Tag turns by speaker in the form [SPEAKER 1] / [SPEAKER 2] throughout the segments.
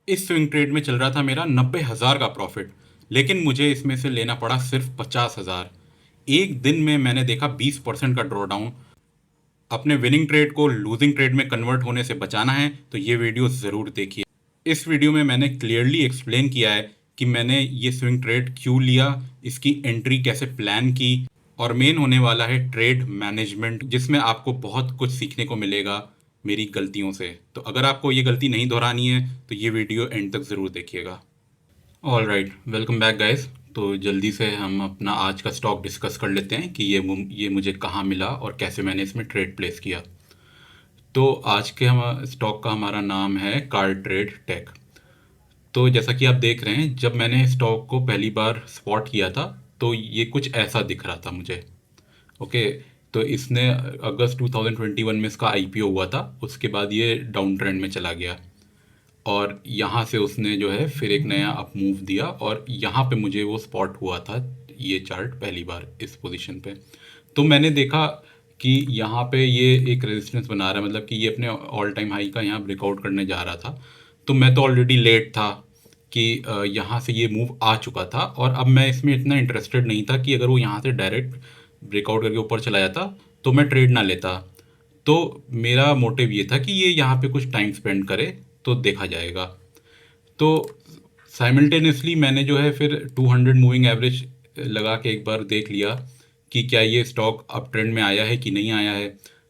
[SPEAKER 1] इस swing trade में चल रहा था मेरा 90,000 का प्रॉफिट, लेकिन मुझे इसमें से लेना पड़ा सिर्फ 50,000। एक दिन में मैंने देखा 20% का ड्रॉ डाउन। अपने विनिंग ट्रेड को लूजिंग ट्रेड में कन्वर्ट होने से बचाना है तो ये वीडियो ज़रूर देखिए। इस वीडियो में मैंने क्लियरली एक्सप्लेन किया है कि मैंने ये स्विंग ट्रेड क्यों लिया, इसकी एंट्री कैसे प्लान की, और मेन होने वाला है ट्रेड मैनेजमेंट, जिसमें आपको बहुत कुछ सीखने को मिलेगा मेरी गलतियों से। तो अगर आपको ये गलती नहीं दोहरानी है तो ये वीडियो एंड तक ज़रूर देखिएगा। All right, welcome back guys. तो जल्दी से हम अपना आज का स्टॉक डिस्कस कर लेते हैं कि ये मुझे कहाँ मिला और कैसे मैंने इसमें ट्रेड प्लेस किया। तो आज के हम स्टॉक का हमारा नाम है कार ट्रेड टेक। तो जैसा कि आप देख रहे हैं, जब मैंने स्टॉक को पहली बार स्पॉट किया था तो ये कुछ ऐसा दिख रहा था मुझे। ओके, तो इसने अगस्त 2021 में इसका आईपीओ हुआ था। उसके बाद ये डाउन ट्रेंड में चला गया और यहाँ से उसने जो है फिर एक नया अप मूव दिया और यहाँ पे मुझे वो स्पॉट हुआ था, ये चार्ट पहली बार इस पोजीशन पे। तो मैंने देखा कि यहाँ पे ये एक रेजिस्टेंस बना रहा है, मतलब कि ये अपने ऑल टाइम हाई का यहाँ ब्रेकआउट करने जा रहा था। तो मैं तो ऑलरेडी लेट था कि यहाँ से ये मूव आ चुका था और अब मैं इसमें इतना इंटरेस्टेड नहीं था कि अगर वो यहाँ से डायरेक्ट ब्रेकआउट करके ऊपर चला जाता तो मैं ट्रेड ना लेता। तो मेरा मोटिव ये था कि ये यहाँ पे कुछ टाइम स्पेंड करे तो देखा जाएगा। तो साइमल्टेनियसली मैंने जो है फिर 200 मूविंग एवरेज लगा के एक बार देख लिया कि क्या ये स्टॉक अप ट्रेंड में आया है कि नहीं आया है।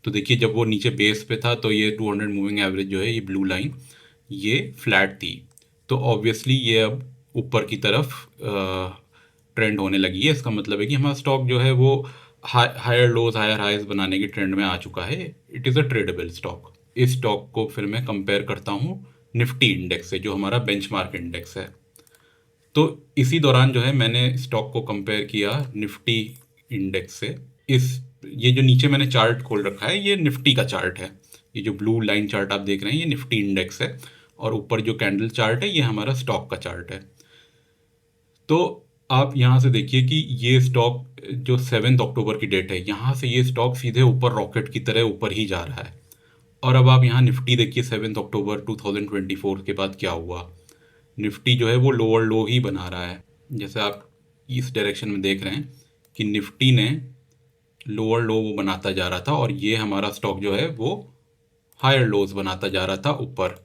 [SPEAKER 1] तो देखिए, जब वो नीचे बेस पे था तो ये 200 मूविंग एवरेज जो है, ये ब्लू लाइन, ये फ्लैट थी। तो ऑब्वियसली ये अब ऊपर की तरफ ट्रेंड होने लगी है। इसका मतलब है कि हमारा स्टॉक जो है वो हायर लोज हायर हाइज बनाने की ट्रेंड में आ चुका है। It is a tradable stock. इस स्टॉक को फिर मैं कंपेयर करता हूँ निफ्टी इंडेक्स से, जो हमारा बेंचमार्क इंडेक्स है। तो इसी दौरान जो है मैंने स्टॉक को कंपेयर किया निफ्टी इंडेक्स से। इस ये जो नीचे मैंने चार्ट खोल रखा है, ये निफ्टी का चार्ट है। ये जो ब्लू लाइन चार्ट आप देख रहे हैं, ये निफ्टी इंडेक्स है, और ऊपर जो कैंडल चार्ट है, ये हमारा स्टॉक का चार्ट है। तो आप यहाँ से देखिए कि ये स्टॉक जो 7 अक्टूबर की डेट है, यहाँ से ये स्टॉक सीधे ऊपर रॉकेट की तरह ऊपर ही जा रहा है। और अब आप यहाँ निफ्टी देखिए, 7 अक्टूबर 2024 के बाद क्या हुआ। निफ्टी जो है वो लोअर लो ही बना रहा है। जैसे आप इस डायरेक्शन में देख रहे हैं कि निफ्टी ने लोअर लो वो बनाता जा रहा था और ये हमारा स्टॉक जो है वो हायर लोज बनाता जा रहा था ऊपर।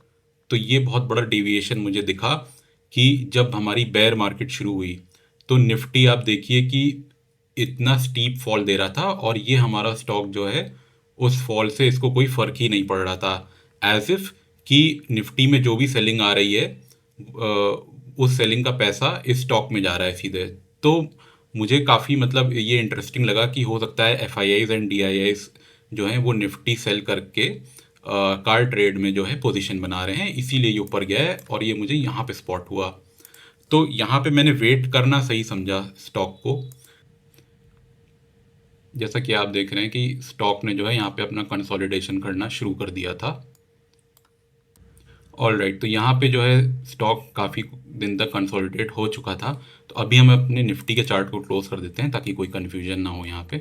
[SPEAKER 1] तो ये बहुत बड़ा डेविएशन मुझे दिखा कि जब हमारी बेयर मार्केट शुरू हुई तो निफ्टी आप देखिए कि इतना स्टीप फॉल दे रहा था और ये हमारा स्टॉक जो है उस फॉल से इसको कोई फ़र्क ही नहीं पड़ रहा था। एज इफ़ कि निफ्टी में जो भी सेलिंग आ रही है, उस सेलिंग का पैसा इस स्टॉक में जा रहा है सीधे। तो मुझे काफ़ी मतलब ये इंटरेस्टिंग लगा कि हो सकता है F I eyes and D I eyes जो हैं वो निफ्टी सेल करके कार ट्रेड में जो है पोजीशन बना रहे हैं, इसीलिए ये ऊपर गया है और ये मुझे यहाँ पे स्पॉट हुआ। तो यहाँ पे मैंने वेट करना सही समझा स्टॉक को। जैसा कि आप देख रहे हैं कि स्टॉक ने जो है यहाँ पे अपना कंसोलिडेशन करना शुरू कर दिया था। ऑल राइट, तो यहाँ पे जो है स्टॉक काफ़ी दिन तक कंसोलिडेट हो चुका था। तो अभी हम अपने निफ्टी के चार्ट को क्लोज कर देते हैं ताकि कोई कन्फ्यूजन ना हो यहाँ पे।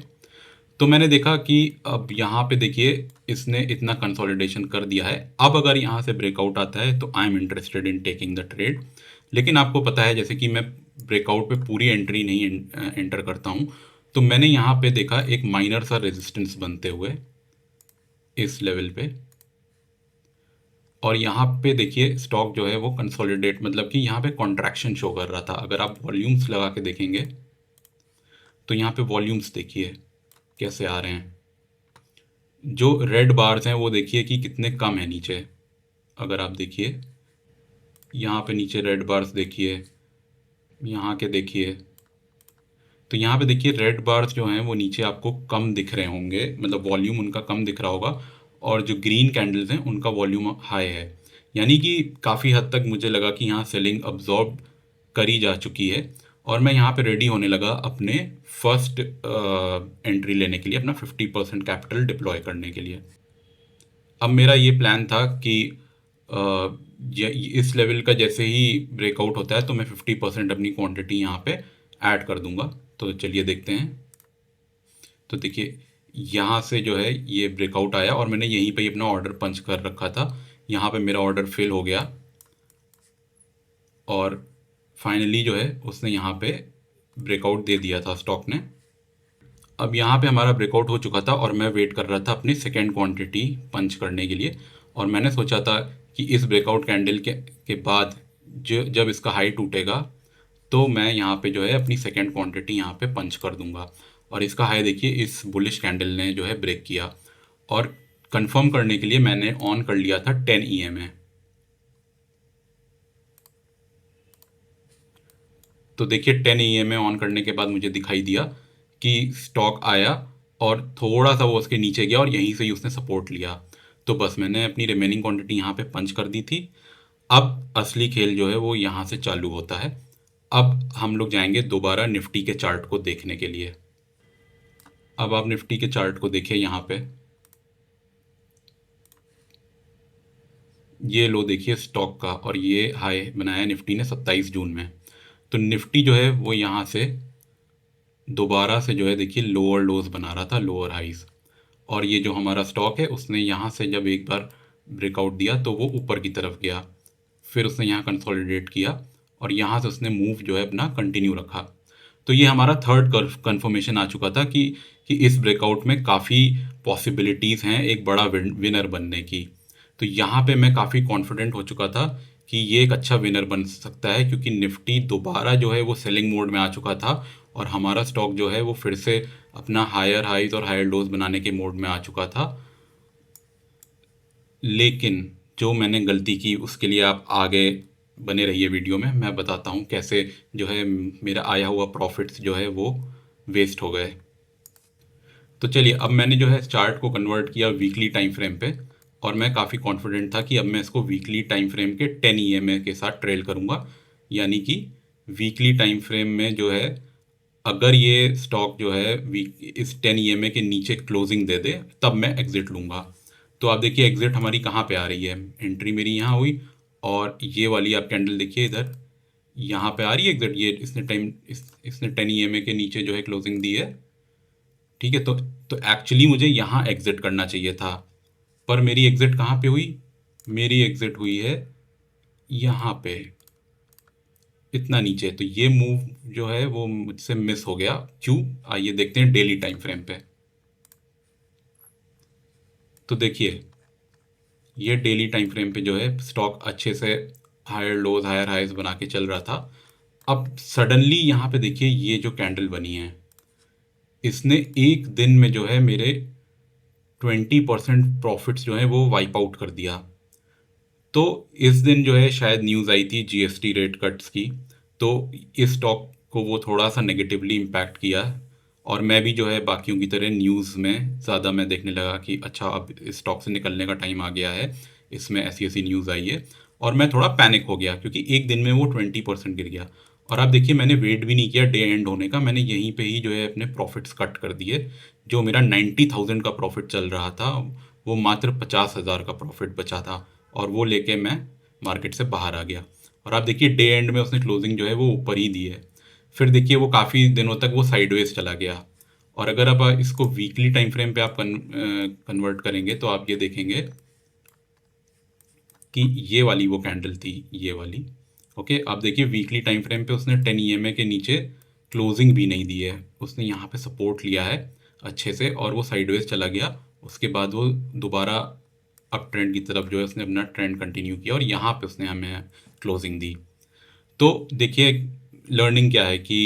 [SPEAKER 1] तो मैंने देखा कि अब यहाँ पे देखिए इसने इतना कंसोलिडेशन कर दिया है। अब अगर यहाँ से ब्रेकआउट आता है तो I am interested in taking the trade. लेकिन आपको पता है जैसे कि मैं ब्रेकआउट पे पूरी एंट्री नहीं एंटर करता हूँ। तो मैंने यहाँ पे देखा एक माइनर सा रेजिस्टेंस बनते हुए इस लेवल पे, और यहाँ पे देखिए स्टॉक जो है वो कंसोलिडेट, मतलब कि यहाँ पे कॉन्ट्रैक्शन शो कर रहा था। अगर आप वॉल्यूम्स लगा के देखेंगे तो यहाँ पे वॉल्यूम्स देखिए कैसे आ रहे हैं। जो रेड बार्स हैं वो देखिए कि कितने कम है नीचे। अगर आप देखिए यहाँ पे नीचे रेड बार्स देखिए, यहाँ के देखिए, तो यहाँ पे देखिए रेड बार्स जो हैं वो नीचे आपको कम दिख रहे होंगे, मतलब वॉल्यूम उनका कम दिख रहा होगा, और जो ग्रीन कैंडल्स हैं उनका वॉल्यूम हाई है। यानी कि काफ़ी हद तक मुझे लगा कि यहाँ सेलिंग अब्जॉर्ब करी जा चुकी है और मैं यहाँ पे रेडी होने लगा अपने फर्स्ट एंट्री लेने के लिए, अपना 50% कैपिटल डिप्लॉय करने के लिए। अब मेरा ये प्लान था कि इस लेवल का जैसे ही ब्रेकआउट होता है तो मैं 50% अपनी क्वांटिटी यहाँ पे ऐड कर दूंगा। तो चलिए देखते हैं। तो देखिए यहाँ से जो है ये ब्रेकआउट आया और मैंने यहीं पे ही अपना ऑर्डर पंच कर रखा था। यहाँ पे मेरा ऑर्डर फिल हो गया और फाइनली जो है उसने यहाँ पे ब्रेकआउट दे दिया था स्टॉक ने। अब यहाँ पे हमारा ब्रेकआउट हो चुका था और मैं वेट कर रहा था अपनी सेकेंड क्वांटिटी पंच करने के लिए। और मैंने सोचा था कि इस ब्रेकआउट कैंडल के बाद जब इसका हाई टूटेगा तो मैं यहाँ पे जो है अपनी सेकेंड क्वांटिटी यहाँ पे पंच कर दूंगा। और इसका हाई देखिए इस बुलिश कैंडल ने जो है ब्रेक किया। और कंफर्म करने के लिए मैंने ऑन कर लिया था 10 EMA। तो देखिए 10 EMA ऑन करने के बाद मुझे दिखाई दिया कि स्टॉक आया और थोड़ा सा वो उसके नीचे गया और यहीं से ही उसने सपोर्ट लिया। तो बस मैंने अपनी रिमेनिंग क्वांटिटी यहाँ पे पंच कर दी थी। अब असली खेल जो है वो यहाँ से चालू होता है। अब हम लोग जाएंगे दोबारा निफ्टी के चार्ट को देखने के लिए। अब आप निफ्टी के चार्ट को देखिए यहाँ पे, ये लो देखिए स्टॉक का, और ये हाई बनाया निफ्टी ने 27 जून में। तो निफ्टी जो है वो यहाँ से दोबारा से जो है देखिए लोअर लोज बना रहा था, लोअर हाइज। और ये जो हमारा स्टॉक है उसने यहाँ से जब एक बार ब्रेकआउट दिया तो वो ऊपर की तरफ गया, फिर उसने यहाँ कंसोलिडेट किया और यहाँ से उसने मूव जो है अपना कंटिन्यू रखा। तो ये हमारा थर्ड कंफर्मेशन आ चुका था कि इस ब्रेकआउट में काफ़ी पॉसिबिलिटीज़ हैं एक बड़ा विनर बनने की। तो यहाँ पे मैं काफ़ी कॉन्फिडेंट हो चुका था कि ये एक अच्छा विनर बन सकता है, क्योंकि निफ्टी दोबारा जो है वो सेलिंग मोड में आ चुका था और हमारा स्टॉक जो है वो फिर से अपना हायर हाइज और हायर लोज बनाने के मोड में आ चुका था। लेकिन जो मैंने गलती की उसके लिए आप आगे बने रहिए वीडियो में, मैं बताता हूँ कैसे जो है मेरा आया हुआ प्रॉफिट्स जो है वो वेस्ट हो गए। तो चलिए अब मैंने जो है चार्ट को कन्वर्ट किया वीकली टाइम फ्रेम पे, और मैं काफ़ी कॉन्फिडेंट था कि अब मैं इसको वीकली टाइम फ्रेम के 10 EMA के साथ ट्रेल करूँगा। यानी कि वीकली टाइम फ्रेम में जो है अगर ये स्टॉक जो है वीक इस 10 EMA के नीचे क्लोजिंग दे दे तब मैं एग्ज़िट लूँगा। तो आप देखिए एग्ज़िट हमारी कहाँ पे आ रही है, एंट्री मेरी यहाँ हुई और ये वाली आप कैंडल देखिए इधर यहाँ पे आ रही है एग्ज़िट। ये इसने 10 EMA के नीचे जो है क्लोजिंग दी है, ठीक है। तो एक्चुअली मुझे यहाँ एग्ज़िट करना चाहिए था, पर मेरी एग्ज़िट कहाँ पे हुई, मेरी एग्ज़िट हुई है यहाँ पे इतना नीचे। तो ये मूव जो है वो मुझसे मिस हो गया। क्यों, आइए देखते हैं डेली टाइम फ्रेम पे। तो देखिए ये डेली टाइम फ्रेम पे जो है स्टॉक अच्छे से हायर लोज हायर हाइज बना के चल रहा था। अब सडनली यहाँ पे देखिए ये जो कैंडल बनी है इसने एक दिन में जो है मेरे 20% प्रॉफिट्स जो है वो वाइप आउट कर दिया। तो इस दिन जो है शायद न्यूज़ आई थी जीएसटी रेट कट्स की, तो इस स्टॉक को वो थोड़ा सा नेगेटिवली इम्पैक्ट किया। और मैं भी जो है बाकियों की तरह न्यूज़ में ज़्यादा मैं देखने लगा कि अच्छा अब इस स्टॉक से निकलने का टाइम आ गया है, इसमें ऐसी ऐसी न्यूज़ आई है। और मैं थोड़ा पैनिक हो गया क्योंकि एक दिन में वो 20% गिर गया। और आप देखिए मैंने वेट भी नहीं किया डे एंड होने का, मैंने यहीं पे ही जो है अपने प्रॉफिट्स कट कर दिए। जो मेरा 90,000 का प्रॉफिट चल रहा था वो मात्र 50,000 का प्रॉफिट बचा था, और वो लेके मैं मार्केट से बाहर आ गया। और आप देखिए डे एंड में उसने क्लोजिंग जो है वो ऊपर ही दी है। फिर देखिए वो काफ़ी दिनों तक वो साइडवेज चला गया। और अगर आप इसको वीकली टाइम फ्रेम पे आप कन्वर्ट करेंगे तो आप ये देखेंगे कि ये वाली वो कैंडल थी, ये वाली। ओके, आप देखिए वीकली टाइम फ्रेम पे उसने 10 EMA के नीचे क्लोजिंग भी नहीं दी है, उसने यहाँ पे सपोर्ट लिया है अच्छे से और वो साइडवेज चला गया। उसके बाद वो दोबारा अप ट्रेंड की तरफ जो है उसने अपना ट्रेंड कंटिन्यू किया और यहाँ पे उसने हमें क्लोजिंग दी। तो देखिए लर्निंग क्या है कि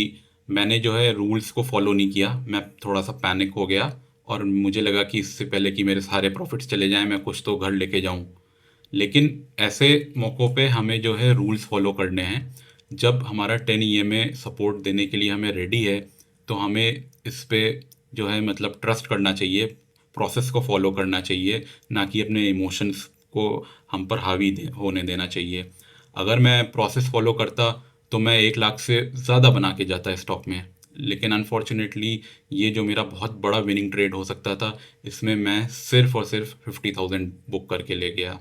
[SPEAKER 1] मैंने जो है रूल्स को फॉलो नहीं किया, मैं थोड़ा सा पैनिक हो गया और मुझे लगा कि इससे पहले कि मेरे सारे प्रॉफिट्स चले जाएं मैं कुछ तो घर लेके जाऊं। लेकिन ऐसे मौक़ों पे हमें जो है रूल्स फॉलो करने हैं। जब हमारा 10 EMA सपोर्ट देने के लिए हमें रेडी है तो हमें इस पे जो है मतलब ट्रस्ट करना चाहिए, प्रोसेस को फॉलो करना चाहिए, ना कि अपने इमोशंस को हम पर होने देना चाहिए। अगर मैं प्रोसेस फॉलो करता तो मैं 1 लाख से ज़्यादा बना के जाता स्टॉक में, लेकिन अनफॉर्चुनेटली ये जो मेरा बहुत बड़ा विनिंग ट्रेड हो सकता था इसमें मैं सिर्फ और सिर्फ 50,000 बुक करके ले गया।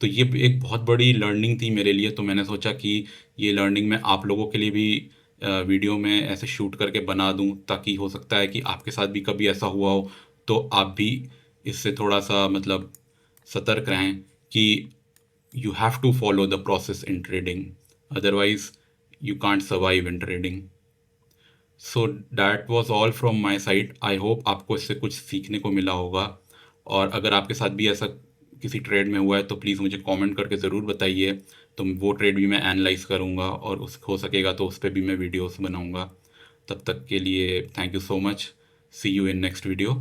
[SPEAKER 1] तो ये एक बहुत बड़ी लर्निंग थी मेरे लिए। तो मैंने सोचा कि ये लर्निंग मैं आप लोगों के लिए भी वीडियो में ऐसे शूट करके बना दूं, ताकि हो सकता है कि आपके साथ भी कभी ऐसा हुआ हो तो आप भी इससे थोड़ा सा मतलब सतर्क रहें कि you have to follow the process in trading. otherwise you can't survive in trading. So that was all from my side. I hope आपको इससे कुछ सीखने को मिला होगा, और अगर आपके साथ भी ऐसा किसी ट्रेड में हुआ है तो प्लीज़ मुझे कमेंट करके ज़रूर बताइए। तो वो ट्रेड भी मैं एनालाइज करूँगा, और उस हो सकेगा तो उस पर भी मैं वीडियोस बनाऊँगा। तब तक के लिए thank you so much. See you in next video.